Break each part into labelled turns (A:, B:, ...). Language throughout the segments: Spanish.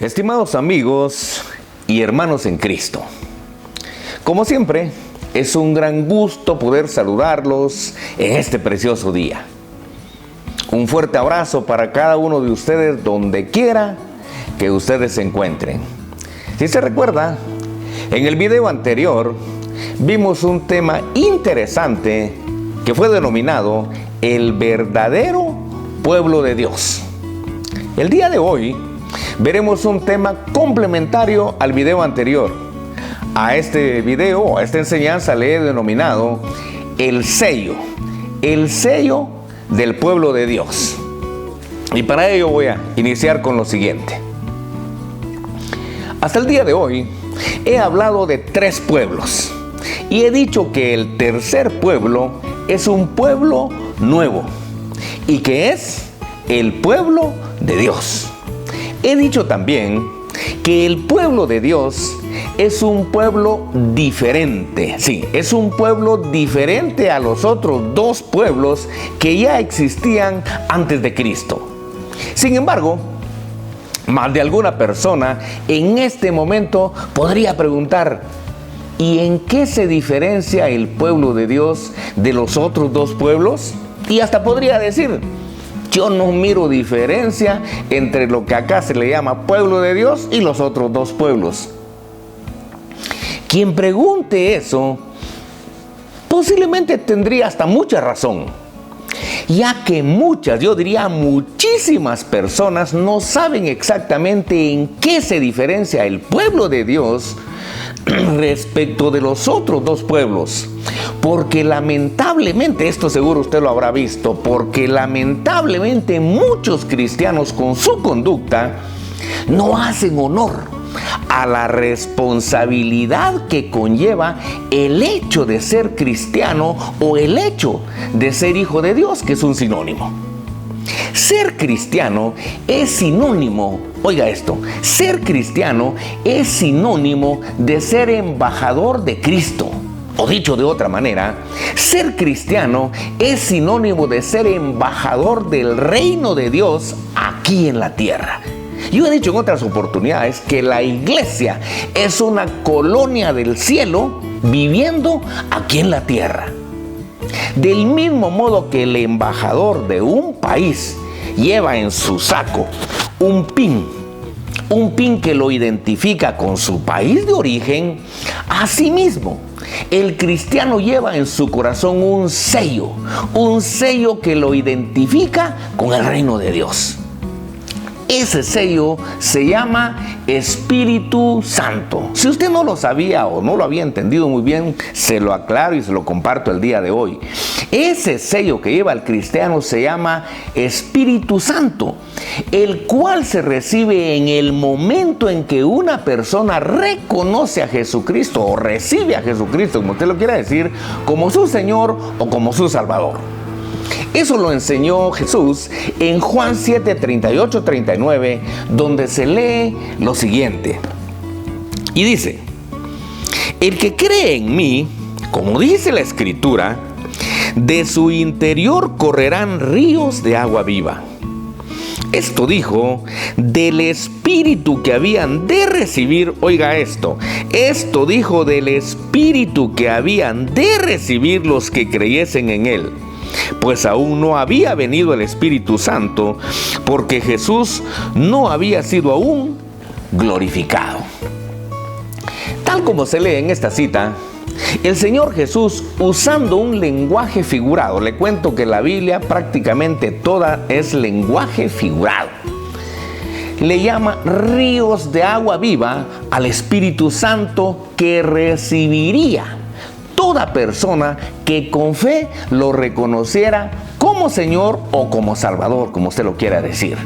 A: Estimados amigos y hermanos en Cristo, como siempre, es un gran gusto poder saludarlos en este precioso día. Un fuerte abrazo para cada uno de ustedes donde quiera que ustedes se encuentren. Si se recuerda, en el video anterior vimos un tema interesante que fue denominado el verdadero pueblo de Dios. El día de hoy veremos un tema complementario al video anterior. A este video, a esta enseñanza le he denominado el sello del pueblo de Dios. Y para ello voy a iniciar con lo siguiente. Hasta el día de hoy he hablado de 3 pueblos y he dicho que el tercer pueblo es un pueblo nuevo y que es el pueblo de Dios. He dicho también que el pueblo de Dios es un pueblo diferente. Sí, es un pueblo diferente a los otros 2 pueblos que ya existían antes de Cristo. Sin embargo, más de alguna persona en este momento podría preguntar: ¿y en qué se diferencia el pueblo de Dios de los otros 2 pueblos? Y hasta podría decir: yo no miro diferencia entre lo que acá se le llama pueblo de Dios y los otros 2 pueblos. Quien pregunte eso posiblemente tendría hasta mucha razón, ya que muchas, yo diría muchísimas personas no saben exactamente en qué se diferencia el pueblo de Dios respecto de los otros 2 pueblos. Porque lamentablemente, esto seguro usted lo habrá visto, porque lamentablemente muchos cristianos con su conducta no hacen honor a la responsabilidad que conlleva el hecho de ser cristiano o el hecho de ser hijo de Dios, que es un sinónimo. Ser cristiano es sinónimo, oiga esto, ser cristiano es sinónimo de ser embajador de Cristo. O dicho de otra manera, ser cristiano es sinónimo de ser embajador del reino de Dios aquí en la tierra. Yo he dicho en otras oportunidades que la iglesia es una colonia del cielo viviendo aquí en la tierra. Del mismo modo que el embajador de un país lleva en su saco un pin que lo identifica con su país de origen, asimismo, el cristiano lleva en su corazón un sello que lo identifica con el reino de Dios. Ese sello se llama Espíritu Santo. Si usted no lo sabía o no lo había entendido muy bien, se lo aclaro y se lo comparto el día de hoy. Ese sello que lleva el cristiano se llama Espíritu Santo, el cual se recibe en el momento en que una persona reconoce a Jesucristo o recibe a Jesucristo, como usted lo quiera decir, como su Señor o como su Salvador. Eso lo enseñó Jesús en Juan 7, 38, 39, donde se lee lo siguiente. Y dice: el que cree en mí, como dice la Escritura, de su interior correrán ríos de agua viva. Esto dijo del Espíritu que habían de recibir, oiga esto dijo del Espíritu que habían de recibir los que creyesen en él. Pues aún no había venido el Espíritu Santo, porque Jesús no había sido aún glorificado. Tal como se lee en esta cita, el Señor Jesús, usando un lenguaje figurado, le cuento que la Biblia prácticamente toda es lenguaje figurado, le llama ríos de agua viva al Espíritu Santo que recibiría toda persona que con fe lo reconociera como Señor o como Salvador, como usted lo quiera decir.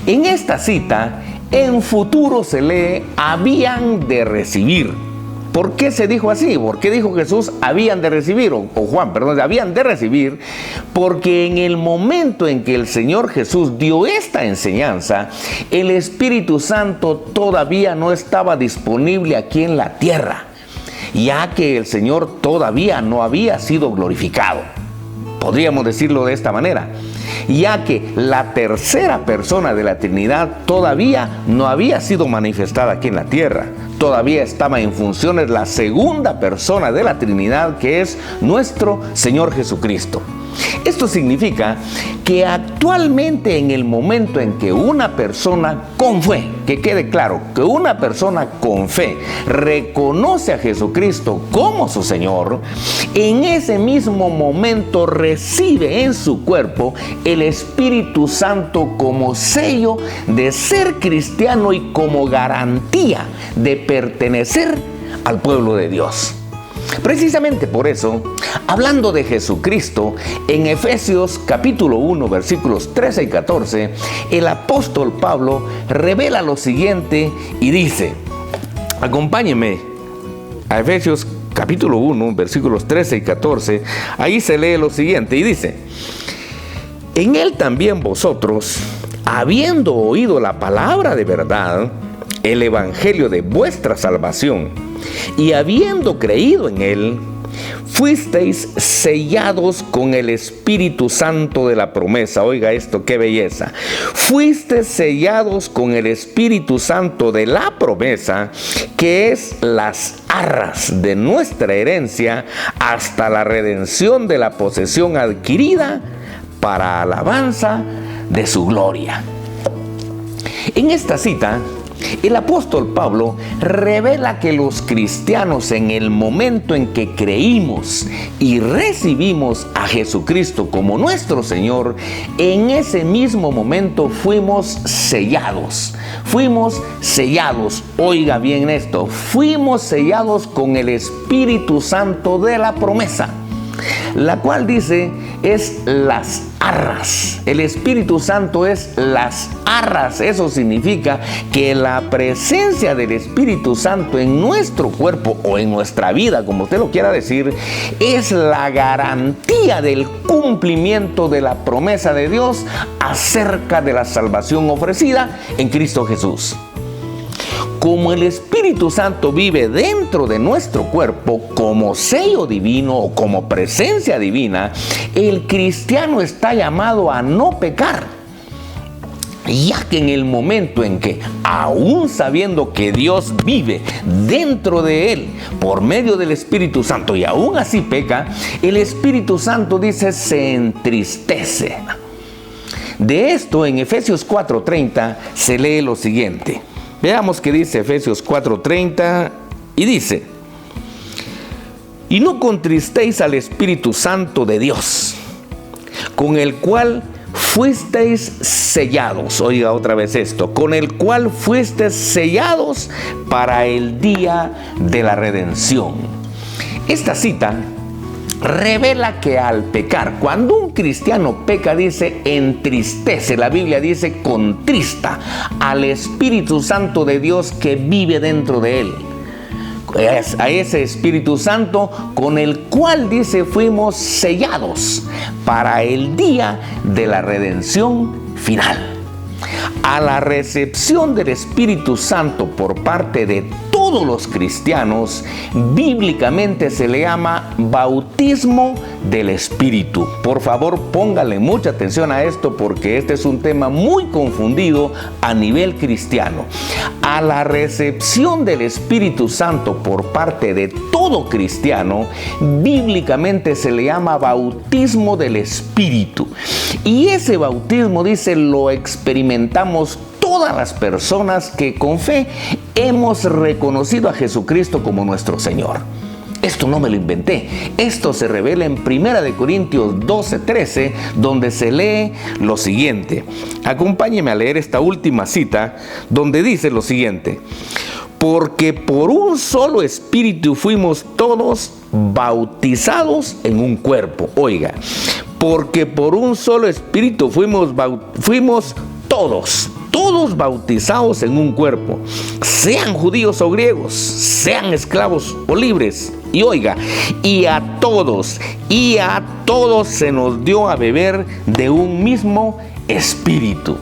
A: En esta cita, en futuro se lee habían de recibir. ¿Por qué se dijo así? ¿Por qué dijo Jesús habían de recibir? O Juan, perdón, habían de recibir. Porque en el momento en que el Señor Jesús dio esta enseñanza, el Espíritu Santo todavía no estaba disponible aquí en la tierra, ya que el Señor todavía no había sido glorificado. Podríamos decirlo de esta manera, ya que la tercera persona de la Trinidad todavía no había sido manifestada aquí en la tierra. Todavía estaba en funciones la segunda persona de la Trinidad, que es nuestro Señor Jesucristo. Esto significa que actualmente, en el momento en que una persona con fe, que quede claro, que una persona con fe reconoce a Jesucristo como su Señor, en ese mismo momento recibe en su cuerpo el Espíritu Santo como sello de ser cristiano y como garantía de pertenecer al pueblo de Dios. Precisamente por eso, hablando de Jesucristo, en Efesios capítulo 1, versículos 13 y 14, el apóstol Pablo revela lo siguiente y dice, acompáñenme a Efesios capítulo 1, versículos 13 y 14, ahí se lee lo siguiente y dice, en él también vosotros, habiendo oído la palabra de verdad, el evangelio de vuestra salvación, y habiendo creído en él, fuisteis sellados con el Espíritu Santo de la promesa. Oiga esto, qué belleza. Fuisteis sellados con el Espíritu Santo de la promesa, que es las arras de nuestra herencia hasta la redención de la posesión adquirida para alabanza de su gloria. En esta cita, el apóstol Pablo revela que los cristianos, en el momento en que creímos y recibimos a Jesucristo como nuestro Señor, en ese mismo momento fuimos sellados. Fuimos sellados, oiga bien esto, fuimos sellados con el Espíritu Santo de la promesa, la cual dice es las arras. El Espíritu Santo es las arras. Eso significa que la presencia del Espíritu Santo en nuestro cuerpo o en nuestra vida, como usted lo quiera decir, es la garantía del cumplimiento de la promesa de Dios acerca de la salvación ofrecida en Cristo Jesús. Como el Espíritu Santo vive dentro de nuestro cuerpo como sello divino o como presencia divina, el cristiano está llamado a no pecar, ya que en el momento en que, aún sabiendo que Dios vive dentro de él por medio del Espíritu Santo y aún así peca, el Espíritu Santo, dice, se entristece. De esto en Efesios 4:30 se lee lo siguiente. Veamos qué dice Efesios 4:30 y dice, y no contristéis al Espíritu Santo de Dios, con el cual fuisteis sellados. Oiga otra vez esto, con el cual fuisteis sellados para el día de la redención. Esta cita revela que al pecar, cuando un cristiano peca, dice, entristece. La Biblia dice, contrista al Espíritu Santo de Dios que vive dentro de él. A ese Espíritu Santo con el cual, dice, fuimos sellados para el día de la redención final. A la recepción del Espíritu Santo por parte de todos los cristianos, bíblicamente se le llama bautismo del Espíritu. Por favor, póngale mucha atención a esto porque este es un tema muy confundido a nivel cristiano. A la recepción del Espíritu Santo por parte de todo cristiano, bíblicamente se le llama bautismo del Espíritu. Y ese bautismo, dice, lo experimentamos todas las personas que con fe hemos reconocido a Jesucristo como nuestro Señor. Esto no me lo inventé. Esto se revela en 1 Corintios 12:13, donde se lee lo siguiente. Acompáñeme a leer esta última cita, donde dice lo siguiente. Porque por un solo espíritu fuimos todos bautizados en un cuerpo. Oiga, porque por un solo espíritu fuimos todos bautizados en un cuerpo, sean judíos o griegos, sean esclavos o libres. Y oiga, y a todos se nos dio a beber de un mismo espíritu.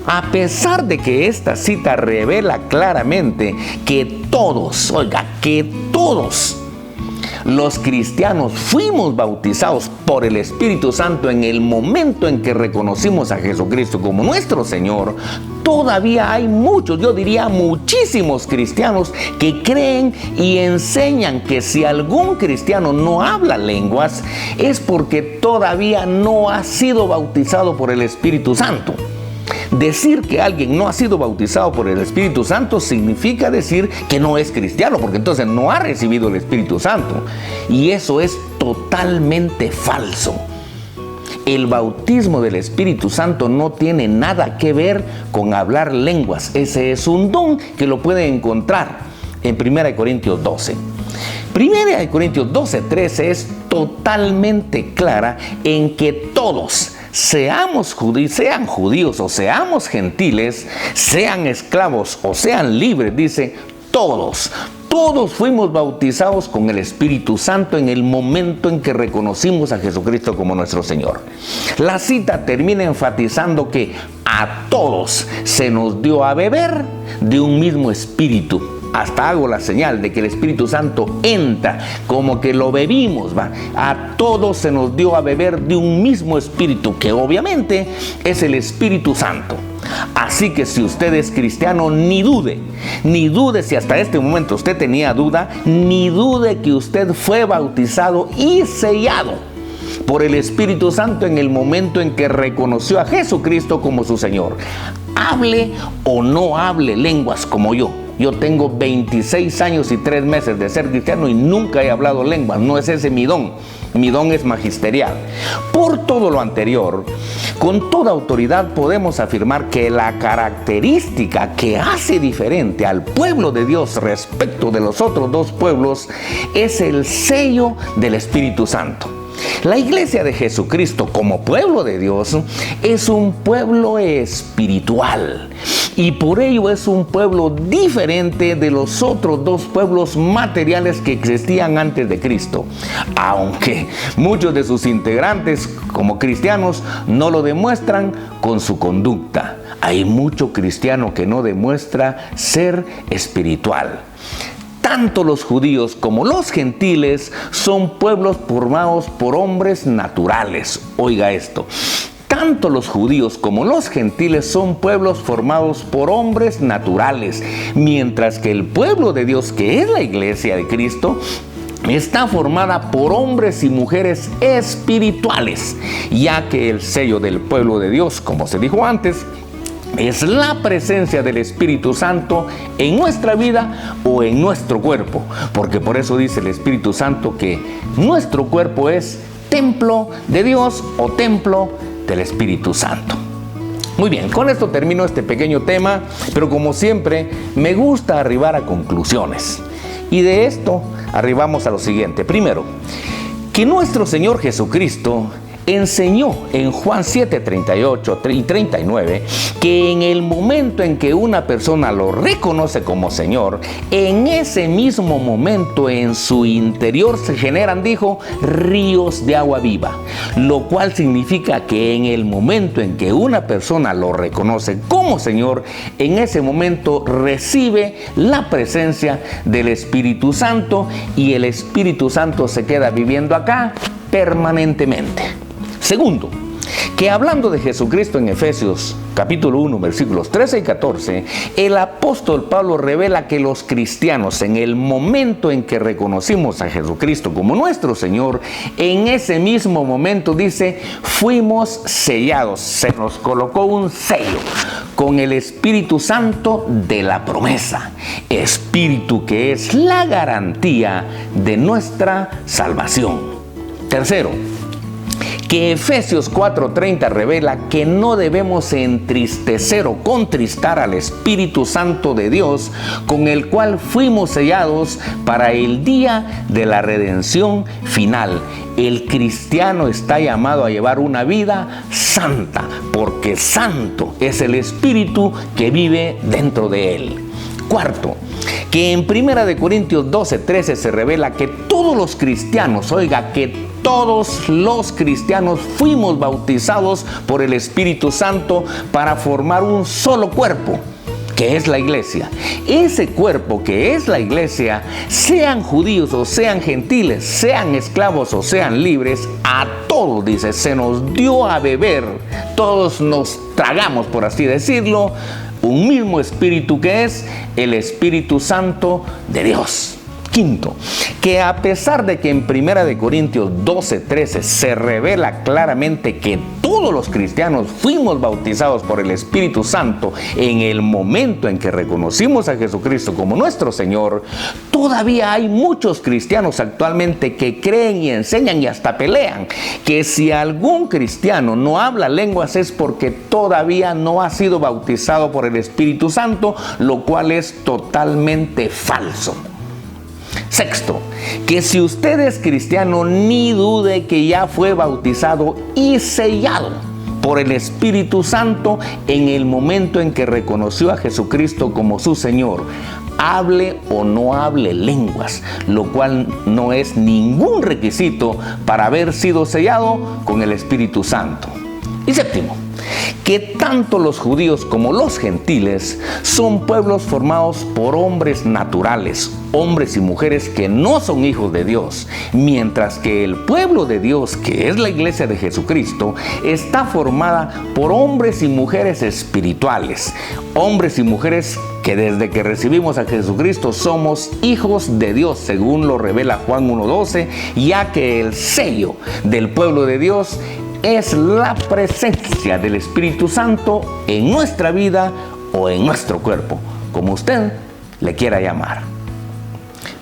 A: A pesar de que esta cita revela claramente que todos los cristianos fuimos bautizados por el Espíritu Santo en el momento en que reconocimos a Jesucristo como nuestro Señor, todavía hay muchos, yo diría muchísimos cristianos que creen y enseñan que si algún cristiano no habla lenguas es porque todavía no ha sido bautizado por el Espíritu Santo. Decir que alguien no ha sido bautizado por el Espíritu Santo significa decir que no es cristiano, porque entonces no ha recibido el Espíritu Santo. Y eso es totalmente falso. El bautismo del Espíritu Santo no tiene nada que ver con hablar lenguas. Ese es un don que lo puede encontrar en 1 Corintios 12. 1 Corintios 12:13 es totalmente clara en que todos, sean judíos o seamos gentiles, sean esclavos o sean libres, dice, todos fuimos bautizados con el Espíritu Santo en el momento en que reconocimos a Jesucristo como nuestro Señor. La cita termina enfatizando que a todos se nos dio a beber de un mismo espíritu. Hasta hago la señal de que el Espíritu Santo entra, como que lo bebimos, ¿va? A todos se nos dio a beber de un mismo espíritu, que obviamente es el Espíritu Santo. Así que si usted es cristiano, ni dude si hasta este momento usted tenía duda, ni dude que usted fue bautizado y sellado por el Espíritu Santo en el momento en que reconoció a Jesucristo como su Señor. Hable o no hable lenguas como yo. Yo tengo 26 años y 3 meses de ser cristiano y nunca he hablado lenguas. No es ese mi don. Mi don es magisterial. Por todo lo anterior, con toda autoridad podemos afirmar que la característica que hace diferente al pueblo de Dios respecto de los otros dos pueblos es el sello del Espíritu Santo. La iglesia de Jesucristo como pueblo de Dios es un pueblo espiritual y por ello es un pueblo diferente de los otros dos pueblos materiales que existían antes de Cristo, aunque muchos de sus integrantes como cristianos no lo demuestran con su conducta. Hay mucho cristiano que no demuestra ser espiritual. Tanto los judíos como los gentiles son pueblos formados por hombres naturales. Oiga esto. Tanto los judíos como los gentiles son pueblos formados por hombres naturales, mientras que el pueblo de Dios, que es la iglesia de Cristo, está formada por hombres y mujeres espirituales, ya que el sello del pueblo de Dios, como se dijo antes, es la presencia del Espíritu Santo en nuestra vida o en nuestro cuerpo, porque por eso dice el Espíritu Santo que nuestro cuerpo es templo de Dios o templo del Espíritu Santo. Muy bien, con esto termino este pequeño tema, pero como siempre me gusta arribar a conclusiones. Y de esto arribamos a lo siguiente. Primero, que nuestro Señor Jesucristo enseñó en Juan 7, 38 y 39 que en el momento en que una persona lo reconoce como Señor, en ese mismo momento en su interior se generan, dijo, ríos de agua viva, lo cual significa que en el momento en que una persona lo reconoce como Señor, en ese momento recibe la presencia del Espíritu Santo y el Espíritu Santo se queda viviendo acá permanentemente. Segundo, que hablando de Jesucristo en Efesios capítulo 1, versículos 13 y 14, el apóstol Pablo revela que los cristianos en el momento en que reconocimos a Jesucristo como nuestro Señor, en ese mismo momento dice, fuimos sellados, se nos colocó un sello con el Espíritu Santo de la promesa, Espíritu que es la garantía de nuestra salvación. Tercero, que Efesios 4:30 revela que no debemos entristecer o contristar al Espíritu Santo de Dios, con el cual fuimos sellados para el día de la redención final. El cristiano está llamado a llevar una vida santa, porque santo es el Espíritu que vive dentro de él. Cuarto, que en 1 Corintios 12:13 se revela que todos los cristianos, oiga, que todos los cristianos fuimos bautizados por el Espíritu Santo para formar un solo cuerpo, que es la iglesia. Ese cuerpo que es la iglesia, sean judíos o sean gentiles, sean esclavos o sean libres, a todos, dice, se nos dio a beber, todos nos tragamos, por así decirlo, un mismo espíritu que es el Espíritu Santo de Dios. Quinto, que a pesar de que en 1 Corintios 12:13 se revela claramente que todos los cristianos fuimos bautizados por el Espíritu Santo en el momento en que reconocimos a Jesucristo como nuestro Señor, todavía hay muchos cristianos actualmente que creen y enseñan y hasta pelean que si algún cristiano no habla lenguas es porque todavía no ha sido bautizado por el Espíritu Santo, lo cual es totalmente falso. Sexto, que si usted es cristiano, ni dude que ya fue bautizado y sellado por el Espíritu Santo en el momento en que reconoció a Jesucristo como su Señor. Hable o no hable lenguas, lo cual no es ningún requisito para haber sido sellado con el Espíritu Santo. Y séptimo, que tanto los judíos como los gentiles son pueblos formados por hombres naturales, hombres y mujeres que no son hijos de Dios, mientras que el pueblo de Dios, que es la iglesia de Jesucristo, está formada por hombres y mujeres espirituales, hombres y mujeres que desde que recibimos a Jesucristo somos hijos de Dios, según lo revela Juan 1:12, ya que el sello del pueblo de Dios es la presencia del Espíritu Santo en nuestra vida o en nuestro cuerpo, como usted le quiera llamar.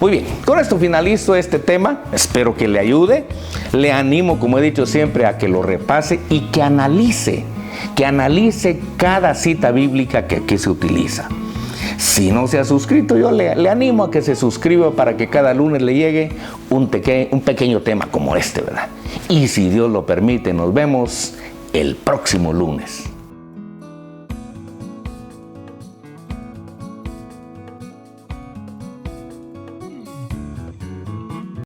A: Muy bien, con esto finalizo este tema, espero que le ayude. Le animo, como he dicho siempre, a que lo repase y que analice cada cita bíblica que aquí se utiliza. Si no se ha suscrito, yo le animo a que se suscriba para que cada lunes le llegue un pequeño tema como este, ¿verdad? Y si Dios lo permite, nos vemos el próximo lunes.